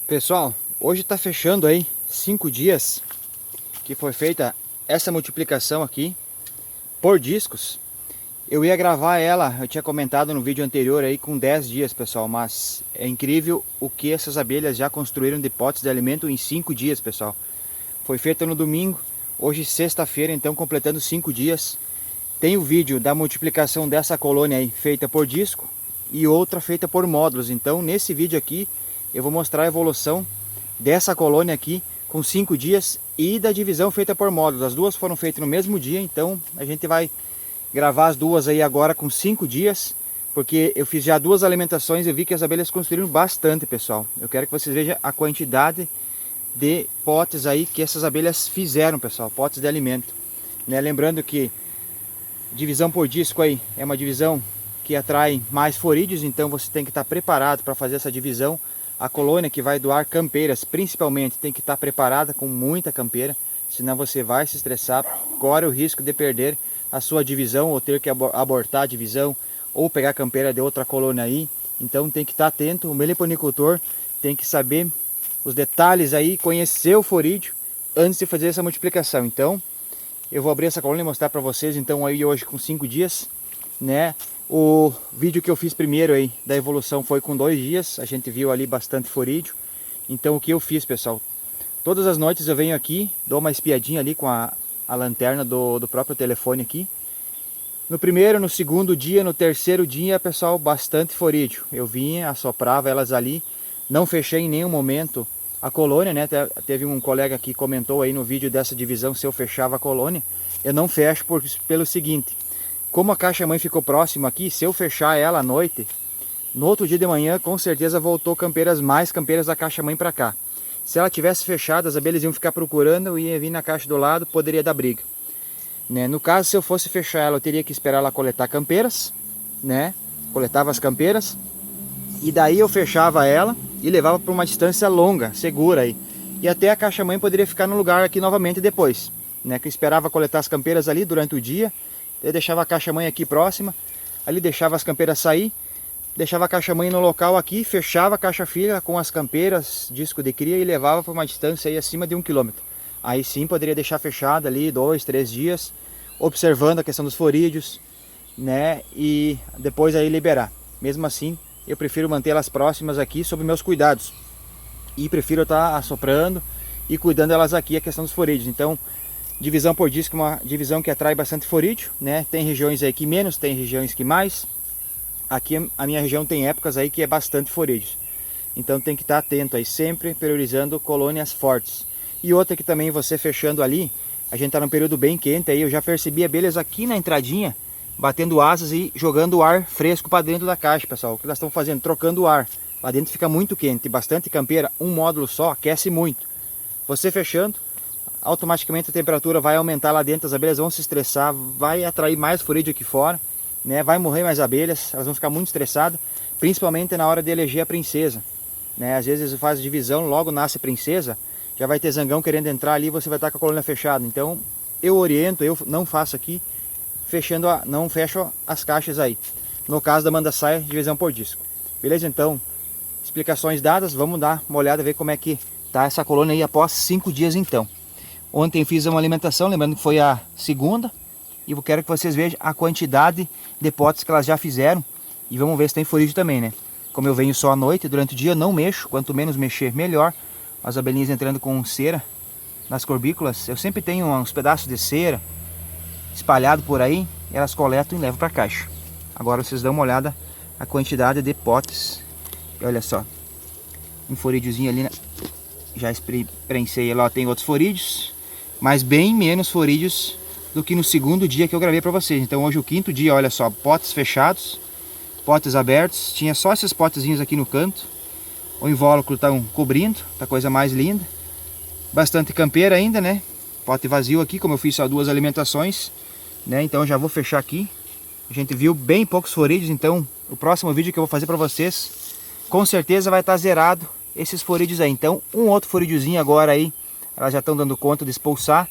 Pessoal, hoje está fechando aí 5 dias que foi feita essa multiplicação aqui por discos. Eu ia gravar ela, eu tinha comentado no vídeo anterior aí com 10 dias, pessoal, mas é incrível o que essas abelhas já construíram de potes de alimento em 5 dias, pessoal. Foi feita no domingo, hoje sexta-feira, então completando 5 dias. Tem o vídeo da multiplicação dessa colônia aí feita por disco e outra feita por módulos. Então nesse vídeo aqui eu vou mostrar a evolução dessa colônia aqui com 5 dias e da divisão feita por módulos. As duas foram feitas no mesmo dia, então a gente vai gravar as duas aí agora com 5 dias, porque eu fiz já 2 alimentações e vi que as abelhas construíram bastante, pessoal. Eu quero que vocês vejam a quantidade de potes aí que essas abelhas fizeram, pessoal, potes de alimento, né? Lembrando que divisão por disco aí é uma divisão que atrai mais forídeos, então você tem que estar preparado para fazer essa divisão. A colônia que vai doar campeiras, principalmente, tem que estar preparada com muita campeira, senão você vai se estressar, corre o risco de perder a sua divisão ou ter que abortar a divisão ou pegar campeira de outra colônia aí. Então tem que estar atento, o meliponicultor tem que saber os detalhes aí, conhecer o forídeo antes de fazer essa multiplicação. Então eu vou abrir essa colônia e mostrar para vocês, então aí hoje com 5 dias, né? O vídeo que eu fiz primeiro aí da evolução foi com 2 dias, a gente viu ali bastante forídeo. Então o que eu fiz, pessoal? Todas as noites eu venho aqui, dou uma espiadinha ali com a lanterna do próprio telefone aqui. No primeiro, no segundo dia, no terceiro dia, pessoal, bastante forídeo. Eu vinha, assoprava elas ali, não fechei em nenhum momento a colônia, né? Teve um colega que comentou aí no vídeo dessa divisão se eu fechava a colônia. Eu não fecho pelo seguinte: como a caixa-mãe ficou próxima aqui, se eu fechar ela à noite, no outro dia de manhã, com certeza voltou mais campeiras da caixa-mãe para cá. Se ela tivesse fechada, as abelhas iam ficar procurando, eu ia vir na caixa do lado, poderia dar briga, né? No caso, se eu fosse fechar ela, eu teria que esperar ela coletar campeiras, né? Coletava as campeiras, e daí eu fechava ela e levava para uma distância longa, segura aí. E até a caixa-mãe poderia ficar no lugar aqui novamente depois, né? Que eu esperava coletar as campeiras ali durante o dia. Eu deixava a caixa-mãe aqui próxima, ali deixava as campeiras sair, deixava a caixa-mãe no local aqui, fechava a caixa-filha com as campeiras, disco de cria, e levava para uma distância aí acima de 1 km. Aí sim poderia deixar fechada ali 2, 3 dias, observando a questão dos forídeos, né? E depois aí liberar. Mesmo assim, eu prefiro mantê-las próximas aqui sob meus cuidados. E prefiro estar assoprando e cuidando delas aqui, a questão dos forídeos. Então, divisão por disco é uma divisão que atrai bastante forídeo, né? Tem regiões aí que menos, tem regiões que mais. Aqui a minha região tem épocas aí que é bastante forídeos. Então tem que estar atento aí, sempre priorizando colônias fortes. E outra que também você fechando ali, a gente está num período bem quente aí, eu já percebi abelhas aqui na entradinha, batendo asas e jogando ar fresco para dentro da caixa, pessoal. O que elas estão fazendo? Trocando o ar. Lá dentro fica muito quente, bastante campeira, um módulo só aquece muito. Você fechando, automaticamente a temperatura vai aumentar lá dentro, as abelhas vão se estressar, vai atrair mais forídeo aqui fora, né? Vai morrer mais abelhas, elas vão ficar muito estressadas, principalmente na hora de eleger a princesa, né? Às vezes faz divisão, logo nasce princesa, já vai ter zangão querendo entrar ali, você vai estar com a colônia fechada. Então eu oriento, eu não faço aqui, não fecho as caixas aí. No caso da manda saia, divisão por disco. Beleza? Então, explicações dadas, vamos dar uma olhada, ver como é que tá essa colônia aí após 5 dias então. Ontem fiz uma alimentação, lembrando que foi a segunda, e eu quero que vocês vejam a quantidade de potes que elas já fizeram, e vamos ver se tem forídeo também, né? Como eu venho só à noite, durante o dia não mexo, quanto menos mexer, melhor. As abelhinhas entrando com cera nas corbículas, eu sempre tenho uns pedaços de cera espalhado por aí, elas coletam e levam para a caixa. Agora vocês dão uma olhada a quantidade de potes, e olha só, um forídeozinho ali, né? Já prensei lá, tem outros forídeos, mas bem menos forídeos do que no segundo dia que eu gravei para vocês. Então hoje o 5º dia, olha só, potes fechados, potes abertos, tinha só esses potezinhos aqui no canto, o invólucro tá cobrindo, tá coisa mais linda, bastante campeira ainda, né? Pote vazio aqui, como eu fiz só 2 alimentações, né? Então já vou fechar aqui. A gente viu bem poucos forídeos, então o próximo vídeo que eu vou fazer para vocês, com certeza vai estar zerado esses forídeos aí. Então um outro forídeozinho agora aí, elas já estão dando conta de expulsar.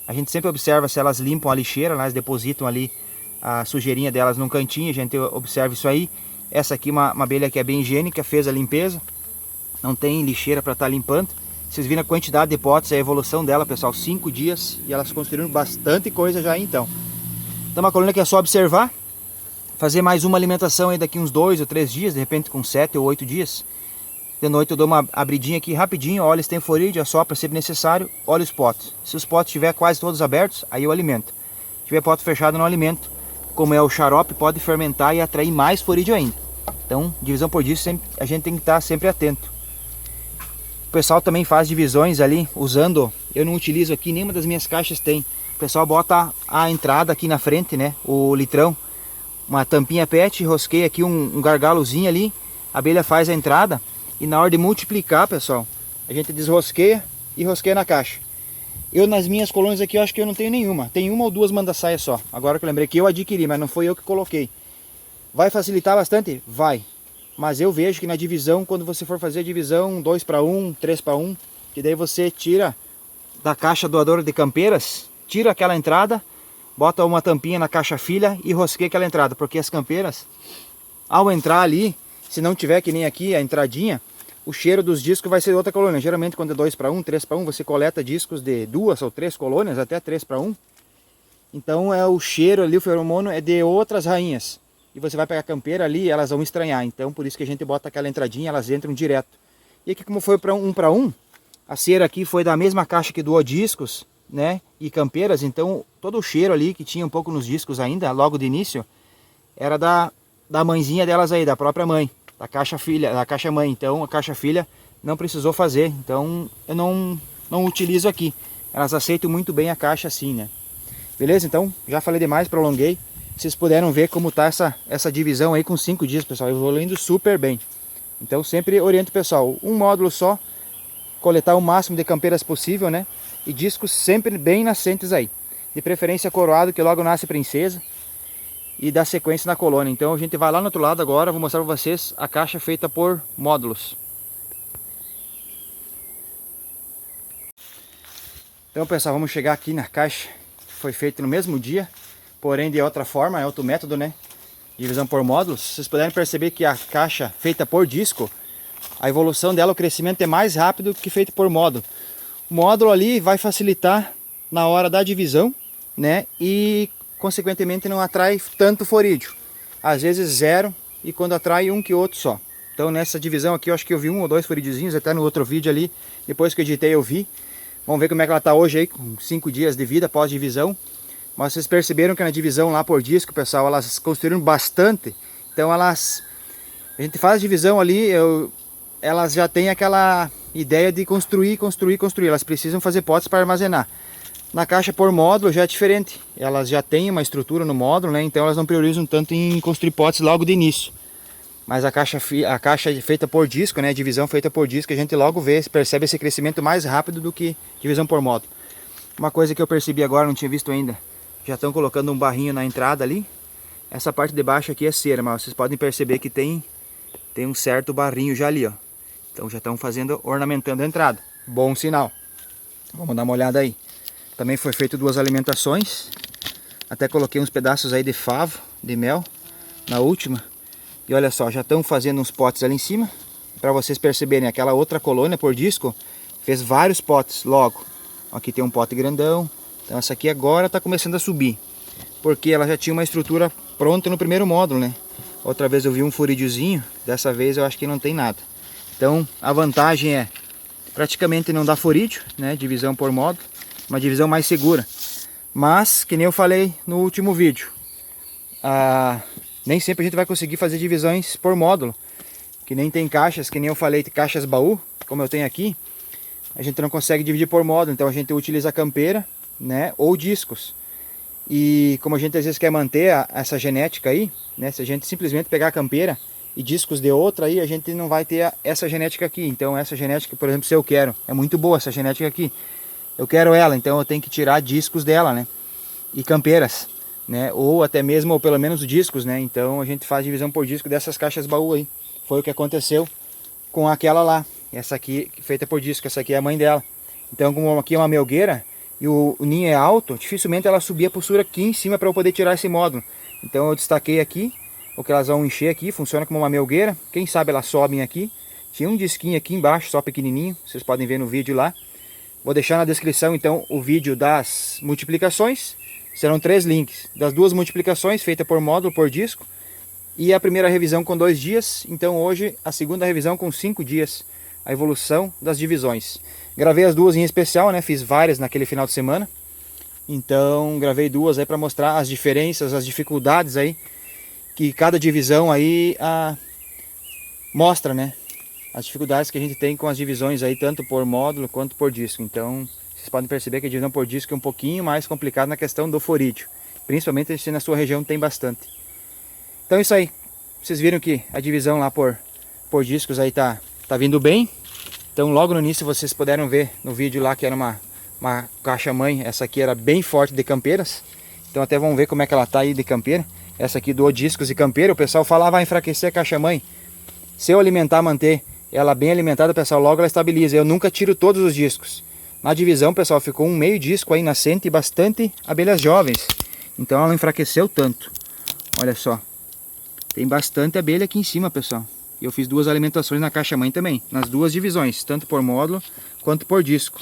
A gente sempre observa se elas limpam a lixeira, elas depositam ali a sujeirinha delas num cantinho, a gente observa isso aí. Essa aqui uma abelha que é bem higiênica, fez a limpeza. não tem lixeira para estar limpando. Vocês viram a quantidade de potes, a evolução dela, pessoal, 5 dias, e elas construíram bastante coisa já então. Então uma colônia que é só observar, fazer mais uma alimentação aí daqui uns 2 ou 3 dias, de repente com 7 ou 8 dias. De noite eu dou uma abridinha aqui rapidinho, olho se tem florídeo, assopra se necessário, olho os potes. Se os potes estiver quase todos abertos, aí eu alimento. Se tiver pote fechado, não alimento. Como é o xarope, pode fermentar e atrair mais florídeo ainda. Então, divisão por disco, a gente tem que estar sempre atento. O pessoal também faz divisões ali, usando, eu não utilizo aqui, nenhuma das minhas caixas tem. O pessoal bota a entrada aqui na frente, né, o litrão, uma tampinha PET, rosqueia aqui um gargalozinho ali, a abelha faz a entrada e na hora de multiplicar, pessoal, a gente desrosqueia e rosqueia na caixa. Eu nas minhas colônias aqui, eu acho que eu não tenho nenhuma, tem uma ou duas manda-saia só, agora que eu lembrei que eu adquiri, mas não foi eu que coloquei. Vai facilitar bastante? Vai. Mas eu vejo que na divisão, quando você for fazer a divisão 2 para 1, 3 para 1, que daí você tira da caixa doadora de campeiras, tira aquela entrada, bota uma tampinha na caixa filha e rosqueia aquela entrada, porque as campeiras, ao entrar ali, se não tiver que nem aqui a entradinha, o cheiro dos discos vai ser outra colônia. Geralmente quando é 2 para 1, 3 para 1, você coleta discos de 2 ou 3 colônias, até 3 para 1. Então o cheiro ali, o feromônio é de outras rainhas. E você vai pegar a campeira ali e elas vão estranhar. Então por isso que a gente bota aquela entradinha, elas entram direto. E aqui como foi para 1 para 1, a cera aqui foi da mesma caixa que doou discos, né? E campeiras, então todo o cheiro ali que tinha um pouco nos discos ainda, logo de início, era da mãezinha delas aí, da própria mãe, da caixa filha, da caixa mãe. Então a caixa filha não precisou fazer, então eu não utilizo aqui. Elas aceitam muito bem a caixa assim, né? Beleza? Então já falei demais, prolonguei. Vocês puderam ver como tá essa divisão aí com 5 dias, pessoal, evoluindo super bem. Então sempre oriento o pessoal, um módulo só, coletar o máximo de campeiras possível, né? E discos sempre bem nascentes aí. De preferência coroado, que logo nasce princesa. E dá sequência na colônia. Então a gente vai lá no outro lado agora, vou mostrar para vocês a caixa feita por módulos. Então pessoal, vamos chegar aqui na caixa que foi feita no mesmo dia, porém de outra forma, é outro método, né? Divisão por módulos. Vocês puderem perceber que a caixa feita por disco, a evolução dela, o crescimento é mais rápido que feito por módulo. O módulo ali vai facilitar na hora da divisão, né? E consequentemente não atrai tanto florídeo. Às vezes 0 e quando atrai um que outro só. Então nessa divisão aqui eu acho que eu vi 1 ou 2 floridiozinhos, até no outro vídeo ali, depois que eu editei eu vi. Vamos ver como é que ela está hoje aí, com 5 dias de vida após divisão. Mas vocês perceberam que na divisão lá por disco, pessoal, elas construíram bastante. Então a gente faz divisão ali, elas já têm aquela ideia de construir. Elas precisam fazer potes para armazenar. Na caixa por módulo já é diferente. Elas já têm uma estrutura no módulo, né? Então elas não priorizam tanto em construir potes logo de início. Mas a caixa feita por disco, né? A divisão feita por disco, a gente logo percebe esse crescimento mais rápido do que divisão por módulo. Uma coisa que eu percebi agora, não tinha visto ainda. Já estão colocando um barrinho na entrada ali. Essa parte de baixo aqui é cera, mas vocês podem perceber que tem um certo barrinho já ali, ó. Então já estão ornamentando a entrada. Bom sinal. Vamos dar uma olhada aí. Também foi feito 2 alimentações. Até coloquei uns pedaços aí de favo, de mel, na última. E olha só, já estão fazendo uns potes ali em cima. Para vocês perceberem, aquela outra colônia por disco fez vários potes logo. Aqui tem um pote grandão. Então essa aqui agora está começando a subir. Porque ela já tinha uma estrutura pronta no primeiro módulo, né? Outra vez eu vi um florídiozinho. Dessa vez eu acho que não tem nada. Então a vantagem é praticamente não dar florídeo, né? Divisão por módulo. Uma divisão mais segura. Mas, que nem eu falei no último vídeo, nem sempre a gente vai conseguir fazer divisões por módulo. Que nem tem caixas, que nem eu falei, caixas baú, como eu tenho aqui. A gente não consegue dividir por módulo, então a gente utiliza a campeira, né? Ou discos. E como a gente às vezes quer manter essa genética aí, né? Se a gente simplesmente pegar a campeira e discos de outra aí, a gente não vai ter essa genética aqui. Então essa genética, por exemplo, se eu quero, é muito boa essa genética aqui. Eu quero ela, então eu tenho que tirar discos dela, né? E campeiras, né? Ou até mesmo, ou pelo menos discos, né? Então a gente faz divisão por disco dessas caixas baú aí. Foi o que aconteceu com aquela lá. Essa aqui, feita por disco, essa aqui é a mãe dela. Então como aqui é uma melgueira e o ninho é alto, dificilmente ela subia a postura aqui em cima para eu poder tirar esse módulo. Então eu destaquei aqui, o que elas vão encher aqui, funciona como uma melgueira. Quem sabe elas sobem aqui, Tinha um disquinho aqui embaixo, só pequenininho, vocês podem ver no vídeo lá. Vou deixar na descrição então o vídeo das multiplicações. Serão 3 links, das 2 multiplicações feitas por módulo, por disco. E a primeira revisão com 2 dias, então hoje a segunda revisão com 5 dias. A evolução das divisões. Gravei as 2 em especial, né? Fiz várias naquele final de semana. Então gravei 2 aí para mostrar as diferenças, as dificuldades aí que cada divisão aí mostra, né? As dificuldades que a gente tem com as divisões aí, tanto por módulo quanto por disco. Então vocês podem perceber que a divisão por disco é um pouquinho mais complicada na questão do forídeo. Principalmente se na sua região tem bastante. Então é isso aí. Vocês viram que a divisão lá por discos aí tá vindo bem. Então logo no início vocês puderam ver no vídeo lá que era uma caixa mãe. Essa aqui era bem forte de campeiras. Então até vamos ver como é que ela tá aí de campeira. Essa aqui doou discos e campeira. O pessoal falava, vai enfraquecer a caixa mãe. Se eu alimentar, manter ela bem alimentada, pessoal, logo ela estabiliza. Eu nunca tiro todos os discos. Na divisão, pessoal, ficou um meio disco aí nascente e bastante abelhas jovens. Então ela enfraqueceu tanto. Olha só. Tem bastante abelha aqui em cima, pessoal. Eu fiz 2 alimentações na caixa mãe também. Nas 2 divisões, tanto por módulo quanto por disco.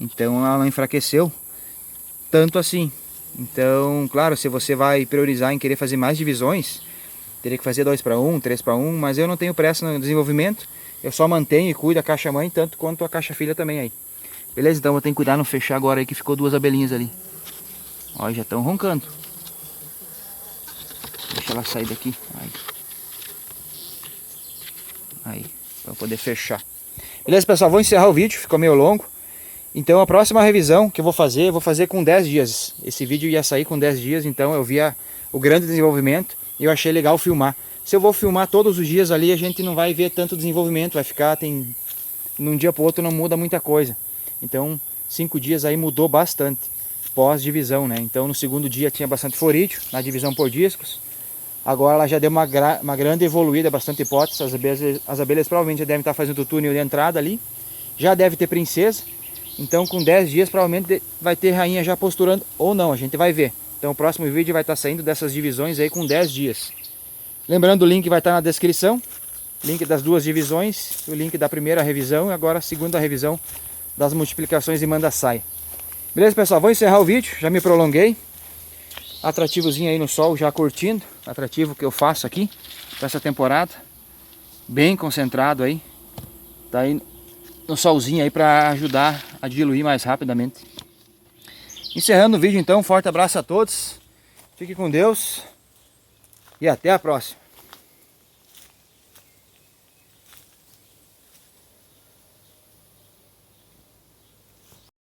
Então ela enfraqueceu tanto assim. Então, claro, se você vai priorizar em querer fazer mais divisões, teria que fazer 2 para 1, 3 para 1, mas eu não tenho pressa no desenvolvimento. Eu só mantenho e cuido da caixa mãe, tanto quanto a caixa filha também aí. Beleza? Então vou ter que cuidar não fechar agora aí, que ficou 2 abelhinhas ali. Ó, já estão roncando. Deixa ela sair daqui. Aí, para poder fechar. Beleza, pessoal? Vou encerrar o vídeo, ficou meio longo. Então a próxima revisão que eu vou fazer com 10 dias. Esse vídeo ia sair com 10 dias, então eu via o grande desenvolvimento e eu achei legal filmar. Se eu vou filmar todos os dias ali, a gente não vai ver tanto desenvolvimento, vai ficar, num dia para o outro não muda muita coisa. Então 5 dias aí mudou bastante, pós-divisão, né? Então no segundo dia tinha bastante forídeo, na divisão por discos. Agora ela já deu uma grande evoluída, bastante hipótese. As abelhas provavelmente já devem estar fazendo o túnel de entrada ali. Já deve ter princesa. Então com 10 dias provavelmente vai ter rainha já posturando ou não, a gente vai ver. Então o próximo vídeo vai estar saindo dessas divisões aí com 10 dias. Lembrando, o link vai estar na descrição. Link das 2 divisões, o link da primeira revisão e agora a segunda revisão das multiplicações e manda-saia. Beleza, pessoal? Vou encerrar o vídeo, já me prolonguei. Atrativozinho aí no sol, já curtindo. Atrativo que eu faço aqui para essa temporada. Bem concentrado aí. Tá aí no solzinho aí para ajudar a diluir mais rapidamente. Encerrando o vídeo então, um forte abraço a todos. Fique com Deus. E até a próxima.